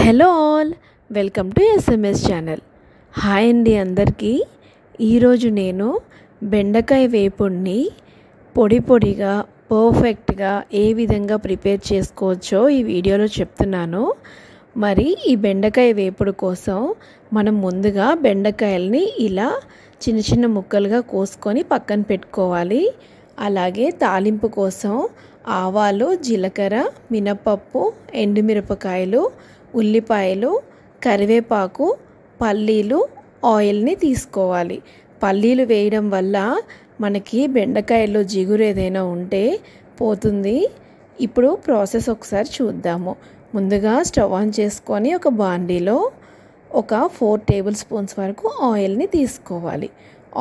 Hello all, welcome to SMS channel. Hi అండి అందరికీ. ఈరోజు నేను బెండకాయ వేపుడిని పొడి పొడిగా పర్ఫెక్ట్గా ఏ విధంగా ప్రిపేర్ చేసుకోవచ్చో ఈ వీడియోలో చెప్తున్నాను. మరి ఈ బెండకాయ వేపుడు కోసం మనం ముందుగా బెండకాయల్ని ఇలా చిన్న చిన్న ముక్కలుగా కోసుకొని పక్కన పెట్టుకోవాలి. అలాగే తాలింపు కోసం ఆవాలు, జీలకర్ర, మినపప్పు, ఎండుమిరపకాయలు, ఉల్లిపాయలు, కరివేపాకు, పల్లీలు, ఆయిల్ని తీసుకోవాలి. పల్లీలు వేయడం వల్ల మనకి బెండకాయల్లో జిగురు ఏదైనా ఉంటే పోతుంది. ఇప్పుడు ప్రాసెస్ ఒకసారి చూద్దాము. ముందుగా స్టవ్ ఆన్ చేసుకొని ఒక బాండీలో ఒక 4 టేబుల్ స్పూన్స్ వరకు ఆయిల్ని తీసుకోవాలి.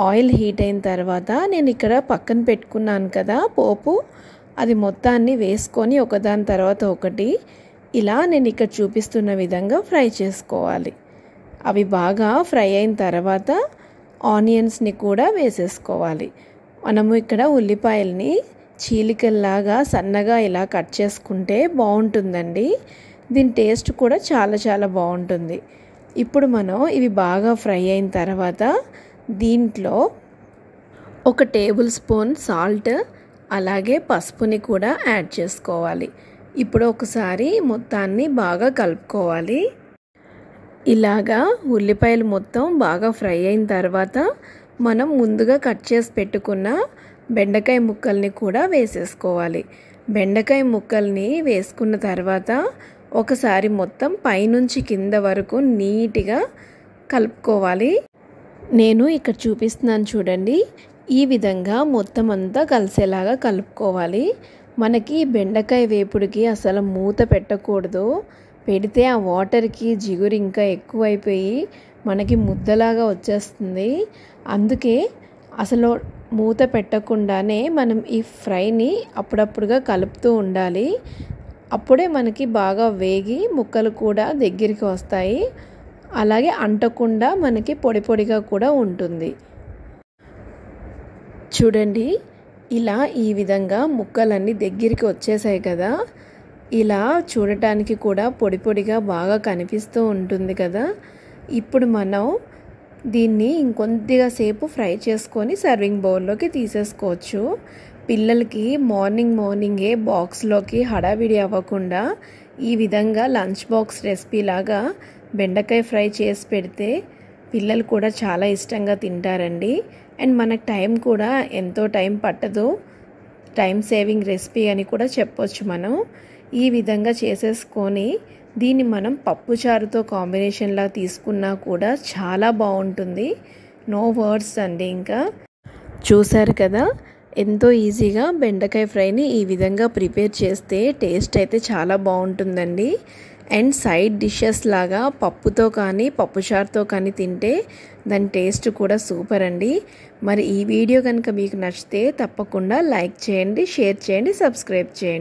ఆయిల్ హీట్ అయిన తర్వాత నేను ఇక్కడ పక్కన పెట్టుకున్నాను కదా పోపు, అది మొత్తాన్ని వేసుకొని ఒకదాని తర్వాత ఒకటి ఇలా నేను ఇక్కడ చూపిస్తున్న విధంగా ఫ్రై చేసుకోవాలి. అవి బాగా ఫ్రై అయిన తర్వాత ఆనియన్స్ని కూడా వేసేసుకోవాలి. మనము ఇక్కడ ఉల్లిపాయల్ని చీలికల్లాగా సన్నగా ఇలా కట్ చేసుకుంటే బాగుంటుందండి. దీని టేస్ట్ కూడా చాలా చాలా బాగుంటుంది. ఇప్పుడు మనం ఇవి బాగా ఫ్రై అయిన తర్వాత దీంట్లో 1 టేబుల్ స్పూన్ సాల్ట్ అలాగే పసుపుని కూడా యాడ్ చేసుకోవాలి. ఇప్పుడు ఒకసారి మొత్తాన్ని బాగా కలుపుకోవాలి. ఇలాగా ఉల్లిపాయలు మొత్తం బాగా ఫ్రై అయిన తర్వాత మనం ముందుగా కట్ చేసి పెట్టుకున్న బెండకాయ ముక్కల్ని కూడా వేసేసుకోవాలి. బెండకాయ ముక్కల్ని వేసుకున్న తర్వాత ఒకసారి మొత్తం పైనుంచి కింద వరకు నీట్గా కలుపుకోవాలి. నేను ఇక్కడ చూపిస్తున్నాను చూడండి, ఈ విధంగా మొత్తం అంతా కలిసేలాగా కలుపుకోవాలి. మనకి బెండకాయ వేపుడికి అసలు మూత పెట్టకూడదు. పెడితే ఆ వాటర్కి జిగురు ఇంకా ఎక్కువైపోయి మనకి ముద్దలాగా వచ్చేస్తుంది. అందుకే అసలు మూత పెట్టకుండానే మనం ఈ ఫ్రైని అప్పుడప్పుడుగా కలుపుతూ ఉండాలి. అప్పుడే మనకి బాగా వేగి ముక్కలు కూడా దగ్గరికి వస్తాయి. అలాగే అంటకుండా మనకి పొడి పొడిగా కూడా ఉంటుంది. చూడండి, ఇలా ఈ విధంగా ముక్కలన్నీ దగ్గరికి వచ్చేసాయి కదా. ఇలా చూడటానికి కూడా పొడి పొడిగా బాగా కనిపిస్తూ ఉంటుంది కదా. ఇప్పుడు మనం దీన్ని ఇంకొద్దిగా సేపు ఫ్రై చేసుకొని సర్వింగ్ బౌల్లోకి తీసేసుకోవచ్చు. పిల్లలకి మార్నింగే బాక్స్లోకి హడావిడి అవ్వకుండా ఈ విధంగా లంచ్ బాక్స్ రెసిపీ లాగా బెండకాయ ఫ్రై చేసి పెడితే పిల్లలు కూడా చాలా ఇష్టంగా తింటారండి. అండ్ మనకు టైం కూడా ఎంతో టైం పట్టదు. టైం సేవింగ్ రెసిపీ అని కూడా చెప్పొచ్చు మనం. ఈ విధంగా చేసేసుకొని దీన్ని మనం పప్పుచారుతో కాంబినేషన్లా తీసుకున్నా కూడా చాలా బాగుంటుంది. నో వర్డ్స్ అండి. ఇంకా చూసారు కదా, ఎంతో ఈజీగా బెండకాయ ఫ్రైని ఈ విధంగా ప్రిపేర్ చేస్తే టేస్ట్ అయితే చాలా బాగుంటుందండి. అండ్ సైడ్ డిషెస్ లాగా పప్పుతో కానీ పప్పుచారుతో కానీ తింటే దాని టేస్ట్ కూడా సూపర్ అండి. మరి ఈ వీడియో కనుక మీకు నచ్చితే తప్పకుండా లైక్ చేయండి, షేర్ చేయండి, సబ్స్క్రైబ్ చేయండి.